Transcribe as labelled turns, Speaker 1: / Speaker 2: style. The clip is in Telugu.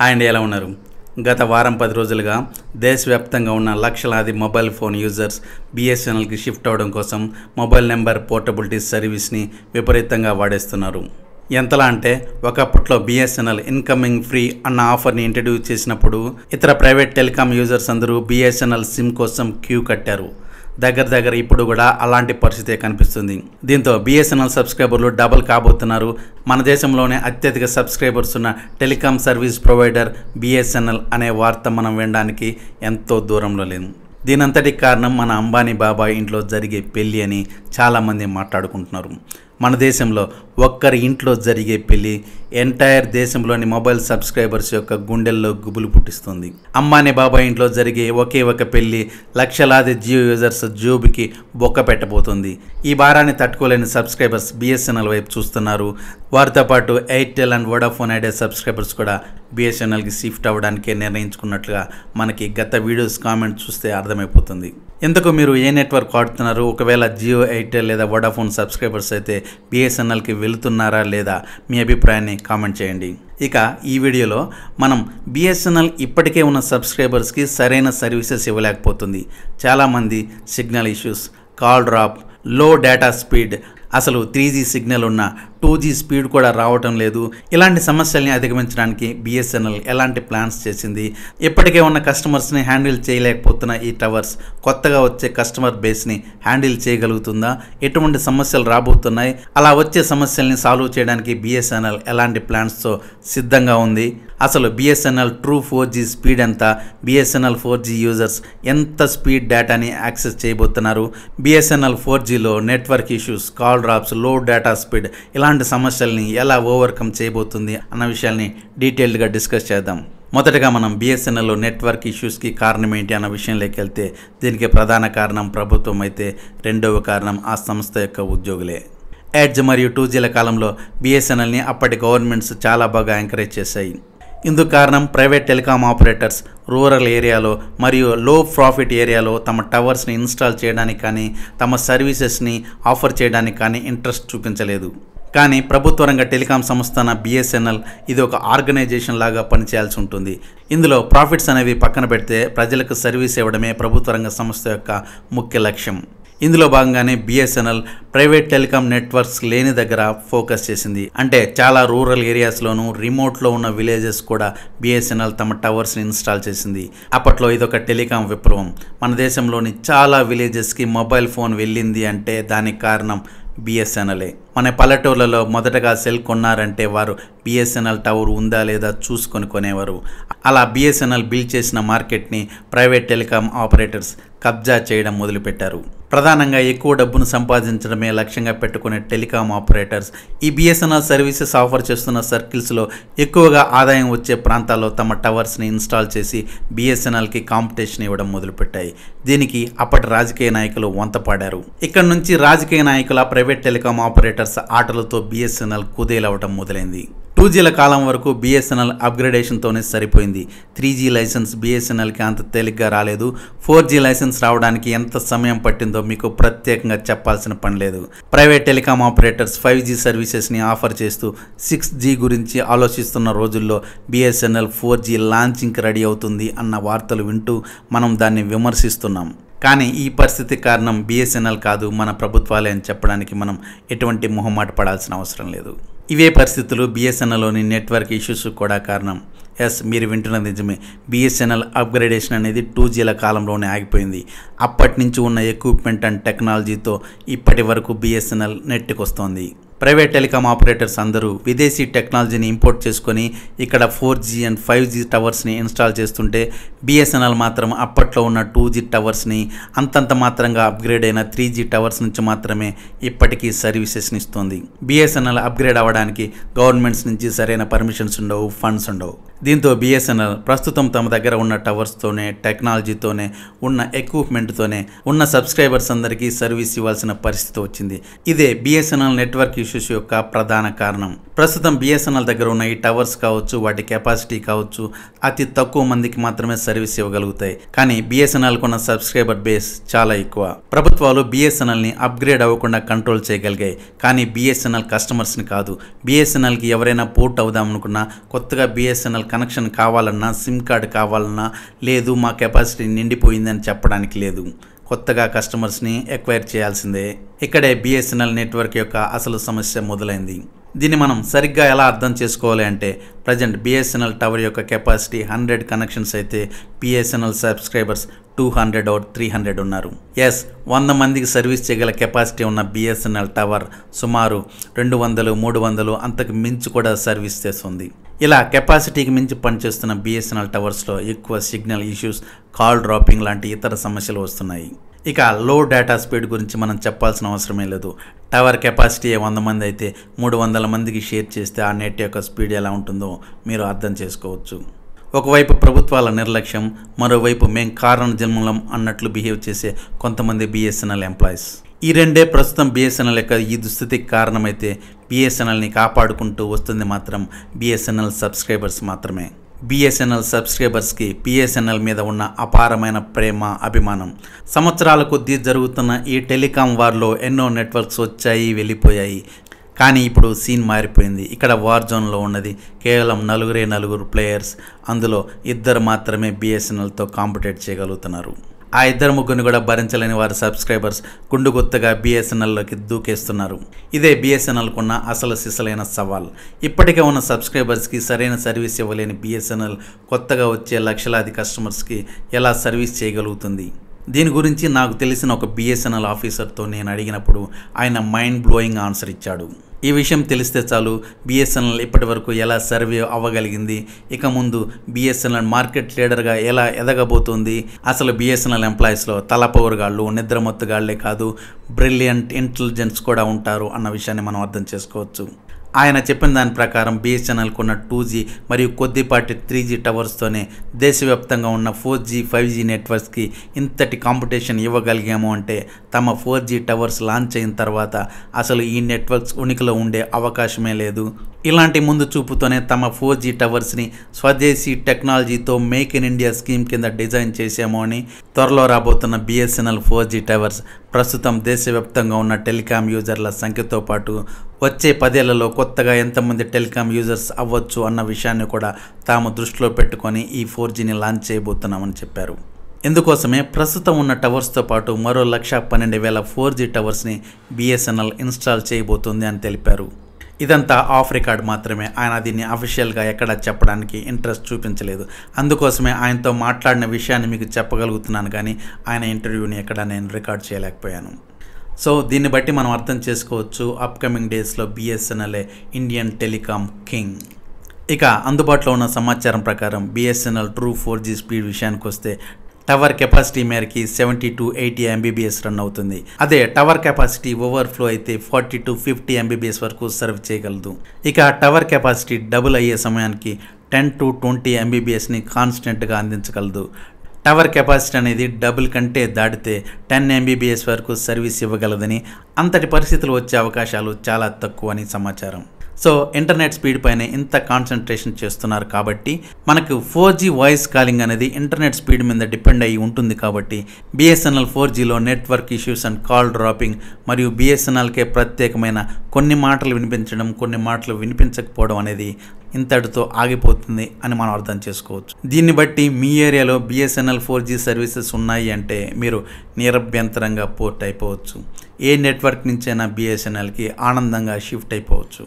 Speaker 1: హాయ్ అండి, ఎలా ఉన్నారు? గత వారం 10 రోజులుగా దేశవ్యాప్తంగా ఉన్న లక్షలాది మొబైల్ ఫోన్ యూజర్స్ బిఎస్ఎన్ఎల్కి షిఫ్ట్ అవడం కోసం మొబైల్ నెంబర్ పోర్టబిలిటీ సర్వీస్ని విపరీతంగా వాడేస్తున్నారు. ఎంతలా అంటే ఒకప్పట్లో బిఎస్ఎన్ఎల్ ఇన్కమింగ్ ఫ్రీ అన్న ఆఫర్ని ఇంట్రడ్యూస్ చేసినప్పుడు ఇతర ప్రైవేట్ టెలికాం యూజర్స్ అందరూ బిఎస్ఎన్ఎల్ సిమ్ కోసం క్యూ కట్టారు. దగ్గర ఇప్పుడు కూడా అలాంటి పరిస్థితే కనిపిస్తుంది. దీంతో బిఎస్ఎన్ఎల్ సబ్స్క్రైబర్లు డబుల్ కాబోతున్నారు. మన దేశంలోనే అత్యధిక సబ్స్క్రైబర్స్ ఉన్న టెలికాం సర్వీస్ ప్రొవైడర్ బిఎస్ఎన్ఎల్ అనే వార్త మనం వినడానికి ఎంతో దూరంలో లేదు. దీనంతటికి కారణం మన అంబానీ బాబాయ్ ఇంట్లో జరిగే పెళ్లి అని చాలామంది మాట్లాడుకుంటున్నారు. మన దేశంలో ఒక్కరి ఇంట్లో జరిగే పెళ్లి ఎంటైర్ దేశంలోని మొబైల్ సబ్స్క్రైబర్స్ యొక్క గుండెల్లో గుబులు పుట్టిస్తుంది. అంబానీ బాబాయ్ ఇంట్లో జరిగే ఒకే ఒక పెళ్లి లక్షలాది జియో యూజర్స్ జోబుకి బొక్క పెట్టబోతుంది. ఈ భారాన్ని తట్టుకోలేని సబ్స్క్రైబర్స్ బిఎస్ఎన్ఎల్ వైపు చూస్తున్నారు. వారితో పాటు Airtel and Vodafone idea subscribers కూడా బిఎస్ఎన్ఎల్కి షిఫ్ట్ అవ్వడానికే నిర్ణయించుకున్నట్లుగా మనకి గత వీడియోస్ కామెంట్ చూస్తే అర్థమైపోతుంది. ఎందుకు మీరు ఏ నెట్వర్క్ వాడుతున్నారు? ఒకవేళ జియో, ఎయిర్టెల్ లేదా వోడాఫోన్ సబ్స్క్రైబర్స్ అయితే బిఎస్ఎన్ఎల్కి వెళుతున్నారా లేదా? మీ అభిప్రాయాన్ని కామెంట్ చేయండి. ఇక ఈ వీడియోలో మనం బిఎస్ఎన్ఎల్ ఇప్పటికే ఉన్న సబ్స్క్రైబర్స్కి సరైన సర్వీసెస్ ఇవ్వలేకపోతుంది. చాలామంది సిగ్నల్ ఇష్యూస్, కాల్ డ్రాప్, లో డేటా స్పీడ్, అసలు 3G సిగ్నల్ ఉన్న 2G స్పీడ్ కూడా రావటం లేదు. ఇలాంటి సమస్యల్ని అధిగమించడానికి బిఎస్ఎన్ఎల్ ఎలాంటి ప్లాన్స్ చేసింది? ఇప్పటికే ఉన్న కస్టమర్స్ని హ్యాండిల్ చేయలేకపోతున్న ఈ టవర్స్ కొత్తగా వచ్చే కస్టమర్ బేస్ని హ్యాండిల్ చేయగలుగుతుందా? ఎటువంటి సమస్యలు రాబోతున్నాయి? అలా వచ్చే సమస్యల్ని సాల్వ్ చేయడానికి బిఎస్ఎన్ఎల్ ఎలాంటి ప్లాన్స్తో సిద్ధంగా ఉంది? అసలు బిఎస్ఎన్ఎల్ ట్రూ 4G స్పీడ్ ఎంత? బిఎస్ఎన్ఎల్ 4G యూజర్స్ ఎంత స్పీడ్ డేటాని యాక్సెస్ చేయబోతున్నారు? బిఎస్ఎన్ఎల్ 4Gలో network issues, call drops, low data speed ఇలాంటి సమస్యల్ని ఎలా ఓవర్కమ్ చేయబోతుంది అన్న విషయాల్ని డీటెయిల్డ్గా డిస్కస్ చేద్దాం. మొదటగా మనం బిఎస్ఎన్ఎల్లో నెట్వర్క్ ఇష్యూస్కి కారణం ఏంటి అన్న విషయంలోకి వెళ్తే దీనికి ప్రధాన కారణం ప్రభుత్వం అయితే రెండవ కారణం ఆ సంస్థ యొక్క ఉద్యోగులే. ఎడ్జ్ మరియు 2Gల కాలంలో బిఎస్ఎన్ఎల్ని అప్పటి గవర్నమెంట్స్ చాలా బాగా ఎంకరేజ్ చేశాయి. ఇందుకు కారణం ప్రైవేట్ టెలికాం ఆపరేటర్స్ రూరల్ ఏరియాలో మరియు లో ప్రాఫిట్ ఏరియాలో తమ టవర్స్ని ఇన్స్టాల్ చేయడానికి కానీ తమ సర్వీసెస్ని ఆఫర్ చేయడానికి కానీ ఇంట్రెస్ట్ చూపించలేదు. కానీ ప్రభుత్వ రంగ టెలికాం సంస్థన బిఎస్ఎన్ఎల్ ఇది ఒక ఆర్గనైజేషన్ లాగా పనిచేయాల్సి ఉంటుంది. ఇందులో ప్రాఫిట్స్ అనేవి పక్కన పెడితే ప్రజలకు సర్వీస్ ఇవ్వడమే ప్రభుత్వ రంగ సంస్థ యొక్క ముఖ్య లక్ష్యం. ఇందులో భాగంగానే బిఎస్ఎన్ఎల్ ప్రైవేట్ టెలికాం నెట్వర్క్స్ లేని దగ్గర ఫోకస్ చేసింది. అంటే చాలా రూరల్ ఏరియాస్లోనూ రిమోట్లో ఉన్న విలేజెస్ కూడా బిఎస్ఎన్ఎల్ తమ టవర్స్ని ఇన్స్టాల్ చేసింది. అప్పట్లో ఇదొక టెలికాం విప్లవం. మన దేశంలోని చాలా విలేజెస్కి మొబైల్ ఫోన్ వెళ్ళింది అంటే దానికి కారణం బిఎస్ఎన్ఎల్ఏ. మన పల్లెటూర్లలో మొదటగా సెల్ కొన్నారంటే వారు బిఎస్ఎన్ఎల్ టవర్ ఉందా లేదా చూసుకొని కొనేవారు. అలా బిఎస్ఎన్ఎల్ బిల్డ్ చేసిన మార్కెట్ని ప్రైవేట్ టెలికాం ఆపరేటర్స్ కబ్జా చేయడం మొదలుపెట్టారు. ప్రధానంగా ఎక్కువ డబ్బును సంపాదించడమే లక్ష్యంగా పెట్టుకునే టెలికాం ఆపరేటర్స్ ఈ బిఎస్ఎన్ఎల్ సర్వీసెస్ ఆఫర్ చేస్తున్న సర్కిల్స్లో ఎక్కువగా ఆదాయం వచ్చే ప్రాంతాల్లో తమ టవర్స్ని ఇన్స్టాల్ చేసి బిఎస్ఎన్ఎల్కి కాంపిటీషన్ ఇవ్వడం మొదలుపెట్టాయి. దీనికి అప్పటి రాజకీయ నాయకులు వంతపాడారు. ఇక్కడ నుంచి రాజకీయ నాయకుల ప్రైవేట్ టెలికాం ఆపరేటర్స్ ఆటలతో బిఎస్ఎన్ఎల్ కుదేలవడం మొదలైంది. 2Gల కాలం వరకు బిఎస్ఎన్ఎల్ అప్గ్రేడేషన్తోనే సరిపోయింది. 3G లైసెన్స్ బిఎస్ఎన్ఎల్కి అంత తేలిగ్గా రాలేదు. 4G లైసెన్స్ రావడానికి ఎంత సమయం పట్టిందో మీకు ప్రత్యేకంగా చెప్పాల్సిన పని లేదు. ప్రైవేట్ టెలికాం ఆపరేటర్స్ 5G సర్వీసెస్ని ఆఫర్ చేస్తూ 6G గురించి ఆలోచిస్తున్న రోజుల్లో బిఎస్ఎన్ఎల్ 4G లాంచింగ్కి రెడీ అవుతుంది అన్న వార్తలు వింటూ మనం దాన్ని విమర్శిస్తున్నాం. కానీ ఈ పరిస్థితి కారణం బిఎస్ఎన్ఎల్ కాదు, మన ప్రభుత్వాలే అని చెప్పడానికి మనం ఎటువంటి మొహమాట పడాల్సిన అవసరం లేదు. ఇవే పరిస్థితులు బిఎస్ఎన్ఎల్లోని నెట్వర్క్ ఇష్యూస్ కూడా కారణం. ఎస్, మీరు వింటున్నది నిజమే. బిఎస్ఎన్ఎల్ అప్గ్రేడేషన్ అనేది 2Gల కాలంలోనే ఆగిపోయింది. అప్పటి నుంచి ఉన్న ఎక్విప్మెంట్ అండ్ టెక్నాలజీతో ఇప్పటి వరకు బిఎస్ఎన్ఎల్ నెట్టుకొస్తోంది. ప్రైవేట్ టెలికాం ఆపరేటర్స్ అందరూ విదేశీ టెక్నాలజీని ఇంపోర్ట్ చేసుకొని ఇక్కడ 4G అండ్ 5G టవర్స్ని ఇన్స్టాల్ చేస్తుంటే బిఎస్ఎన్ఎల్ మాత్రం అప్పట్లో ఉన్న 2G టవర్స్ని అంతంత మాత్రంగా అప్గ్రేడ్ అయిన 3G టవర్స్ నుంచి మాత్రమే ఇప్పటికీ సర్వీసెస్ని ఇస్తుంది. బిఎస్ఎన్ఎల్ అప్గ్రేడ్ అవ్వడానికి గవర్నమెంట్స్ నుంచి సరైన పర్మిషన్స్ ఉండవు, ఫండ్స్ ఉండవు. దీంతో బిఎస్ఎన్ఎల్ ప్రస్తుతం తమ దగ్గర ఉన్న టవర్స్తోనే, టెక్నాలజీతోనే, ఉన్న ఎక్విప్మెంట్తోనే ఉన్న సబ్స్క్రైబర్స్ అందరికీ సర్వీస్ ఇవ్వాల్సిన పరిస్థితి వచ్చింది. ఇదే బిఎస్ఎన్ఎల్ నెట్వర్క్ ఇష్యూస్ యొక్క ప్రధాన కారణం. ప్రస్తుతం బిఎస్ఎన్ఎల్ దగ్గర ఉన్న ఈ టవర్స్ కావచ్చు, వాటి కెపాసిటీ కావచ్చు, అతి తక్కువ మందికి మాత్రమే సర్వీస్ ఇవ్వగలుగుతాయి. కానీ బిఎస్ఎన్ఎల్ కొన్న సబ్స్క్రైబర్ బేస్ చాలా ఎక్కువ. ప్రభుత్వాలు బిఎస్ఎన్ఎల్ ని అప్గ్రేడ్ అవ్వకుండా కంట్రోల్ చేయగలిగాయి, కానీ బిఎస్ఎన్ఎల్ కస్టమర్స్ ని కాదు. బిఎస్ఎన్ఎల్ కి ఎవరైనా పోర్ట్ అవుదాం అనుకున్నా, కొత్తగా బిఎస్ఎన్ఎల్ కనెక్షన్ కావాలన్నా, సిమ్ కార్డు కావాలన్నా, లేదు మా కెపాసిటీ నిండిపోయిందని చెప్పడానికి లేదు. కొత్తగా కస్టమర్స్ని ఎక్వైర్ చేయాల్సిందే. ఇక్కడే బిఎస్ఎన్ఎల్ నెట్వర్క్ యొక్క అసలు సమస్య మొదలైంది. దీన్ని మనం సరిగ్గా ఎలా అర్థం చేసుకోవాలి అంటే, ప్రజెంట్ బిఎస్ఎన్ఎల్ టవర్ యొక్క కెపాసిటీ 100 కనెక్షన్స్ అయితే బిఎస్ఎన్ఎల్ సబ్స్క్రైబర్స్ 200 or 300 ఉన్నారు. 100 మందికి సర్వీస్ చేయగల కెపాసిటీ ఉన్న బిఎస్ఎన్ఎల్ టవర్ సుమారు 200, 300 అంతకు మించి కూడా సర్వీస్ చేస్తుంది. ఇలా కెపాసిటీకి మించి పనిచేస్తున్న బిఎస్ఎన్ఎల్ టవర్స్లో ఎక్కువ సిగ్నల్ ఇష్యూస్, కాల్ డ్రాపింగ్ లాంటి ఇతర సమస్యలు వస్తున్నాయి. ఇక లో డేటా స్పీడ్ గురించి మనం చెప్పాల్సిన అవసరమే లేదు. టవర్ కెపాసిటీ 100 మంది అయితే 300 మందికి షేర్ చేస్తే ఆ నెట్ యొక్క స్పీడ్ ఎలా ఉంటుందో మీరు అర్థం చేసుకోవచ్చు. ఒకవైపు ప్రభుత్వాల నిర్లక్ష్యం, మరోవైపు మేం కారణ జన్మలం అన్నట్లు బిహేవ్ చేసే కొంతమంది బిఎస్ఎన్ఎల్ ఎంప్లాయీస్. ఈ రెండే ప్రస్తుతం బిఎస్ఎన్ఎల్ యొక్క ఈ దుస్థితికి కారణమైతే బిఎస్ఎన్ఎల్ని కాపాడుకుంటూ వస్తుంది మాత్రం బిఎస్ఎన్ఎల్ సబ్స్క్రైబర్స్ మాత్రమే. బిఎస్ఎన్ఎల్ సబ్స్క్రైబర్స్కి బిఎస్ఎన్ఎల్ మీద ఉన్న అపారమైన ప్రేమ, అభిమానం. సంవత్సరాల కొద్దీ జరుగుతున్న ఈ టెలికాం వార్లో ఎన్నో నెట్వర్క్స్ వచ్చాయి, వెళ్ళిపోయాయి. కానీ ఇప్పుడు సీన్ మారిపోయింది. ఇక్కడ వార్ జోన్లో ఉన్నది కేవలం 4 ప్లేయర్స్. అందులో 2 మాత్రమే బిఎస్ఎన్ఎల్తో కాంపిటేట్ చేయగలుగుతున్నారు. ఆ 2 కూడా భరించలేని వారి సబ్స్క్రైబర్స్ గుండుగుత్తగా బిఎస్ఎన్ఎల్లోకి దూకేస్తున్నారు. ఇదే బిఎస్ఎన్ఎల్కున్న అసలు సిసలైన సవాల్. ఇప్పటికే ఉన్న సబ్స్క్రైబర్స్కి సరైన సర్వీస్ ఇవ్వలేని బిఎస్ఎన్ఎల్ కొత్తగా వచ్చే లక్షలాది కస్టమర్స్కి ఎలా సర్వీస్ చేయగలుగుతుంది? దీని గురించి నాకు తెలిసిన ఒక బిఎస్ఎన్ఎల్ ఆఫీసర్తో నేను అడిగినప్పుడు ఆయన మైండ్ బ్లోయింగ్ ఆన్సర్ ఇచ్చాడు. ఈ విషయం తెలిస్తే చాలు బిఎస్ఎన్ఎల్ ఇప్పటి వరకు ఎలా సర్వే అవ్వగలిగింది, ఇక ముందు బిఎస్ఎన్ఎల్ మార్కెట్ లీడర్గా ఎలా ఎదగబోతుంది, అసలు బిఎస్ఎన్ఎల్ ఎంప్లాయీస్లో తలపవరుగాళ్ళు, నిద్రమత్తుగాళ్లే కాదు, బ్రిలియంట్ ఇంటెలిజెన్స్ కూడా ఉంటారు అన్న విషయాన్ని మనం అర్థం చేసుకోవచ్చు. ఆయన చెప్పిన దాని ప్రకారం బిఎస్ఎన్ఎల్కు ఉన్న 2G మరియు కొద్దిపాటి 3G టవర్స్తోనే దేశవ్యాప్తంగా ఉన్న 4G, 5G నెట్వర్క్స్కి ఇంతటి కాంపిటీషన్ ఇవ్వగలిగాము అంటే తమ 4G టవర్స్ లాంచ్ అయిన తర్వాత అసలు ఈ నెట్వర్క్స్ ఉనికిలో ఉండే అవకాశమే లేదు. ఇలాంటి ముందు చూపుతోనే తమ 4G టవర్స్ని స్వదేశీ టెక్నాలజీతో మేక్ ఇన్ ఇండియా స్కీమ్ కింద డిజైన్ చేశాము అని త్వరలో రాబోతున్న బిఎస్ఎన్ఎల్ 4G టవర్స్ ప్రస్తుతం దేశవ్యాప్తంగా ఉన్న టెలికాం యూజర్ల సంఖ్యతో పాటు వచ్చే 10 ఏళ్లలో కొత్తగా ఎంతమంది టెలికాం యూజర్స్ అవ్వచ్చు అన్న విషయాన్ని కూడా తాము దృష్టిలో పెట్టుకొని ఈ 4Gని లాంచ్ చేయబోతున్నామని చెప్పారు. ఇందుకోసమే ప్రస్తుతం ఉన్న టవర్స్తో పాటు మరో 112,000 4G టవర్స్ని బిఎస్ఎన్ఎల్ ఇన్స్టాల్ చేయబోతుంది అని తెలిపారు. ఇదంతా ఆఫ్ రికార్డ్ మాత్రమే. ఆయన దీన్ని అఫీషియల్గా ఎక్కడా చెప్పడానికి ఇంట్రెస్ట్ చూపించలేదు. అందుకోసమే ఆయనతో మాట్లాడిన విషయాన్ని మీకు చెప్పగలుగుతున్నాను, కానీ ఆయన ఇంటర్వ్యూని ఎక్కడ నేను రికార్డ్ చేయలేకపోయాను. సో దీన్ని బట్టి మనం అర్థం చేసుకోవచ్చు అప్కమింగ్ డేస్లో బిఎస్ఎన్ఎల్ఏ ఇండియన్ టెలికాం కింగ్. ఇక అందుబాటులో ఉన్న సమాచారం ప్రకారం బిఎస్ఎన్ఎల్ ట్రూ 4G స్పీడ్ విషయానికి వస్తే టవర్ కెపాసిటీ మేరకి 70 to 80 MBBS రన్ అవుతుంది. అదే టవర్ కెపాసిటీ ఓవర్ఫ్లో అయితే 40 to 50 MBBS వరకు సర్వ్ చేయగలదు. ఇక టవర్ కెపాసిటీ డబుల్ అయ్యే సమయానికి 10 to 20 MBBSని కాన్స్టెంట్గా అందించగలదు. టవర్ కెపాసిటీ అనేది డబుల్ కంటే దాటితే 10 MBBS వరకు సర్వీస్ ఇవ్వగలదని, అంతటి పరిస్థితులు వచ్చే అవకాశాలు చాలా తక్కువ అని సమాచారం. సో ఇంటర్నెట్ స్పీడ్ పైన ఇంత కాన్సన్ట్రేషన్ చేస్తున్నారు కాబట్టి మనకు 4G వాయిస్ కాలింగ్ అనేది ఇంటర్నెట్ స్పీడ్ మీద డిపెండ్ అయ్యి ఉంటుంది. కాబట్టి బిఎస్ఎన్ఎల్ 4Gలో network issues and call dropping మరియు బిఎస్ఎన్ఎల్కే ప్రత్యేకమైన కొన్ని మాటలు వినిపించడం, కొన్ని మాటలు వినిపించకపోవడం అనేది ఇంతటితో ఆగిపోతుంది అని మనం అర్థం చేసుకోవచ్చు. దీన్ని బట్టి మీ ఏరియాలో బిఎస్ఎన్ఎల్ 4G సర్వీసెస్ ఉన్నాయి అంటే మీరు నిరభ్యంతరంగా పోర్ట్ అయిపోవచ్చు. ఏ నెట్వర్క్ నుంచైనా బిఎస్ఎన్ఎల్కి ఆనందంగా షిఫ్ట్ అయిపోవచ్చు.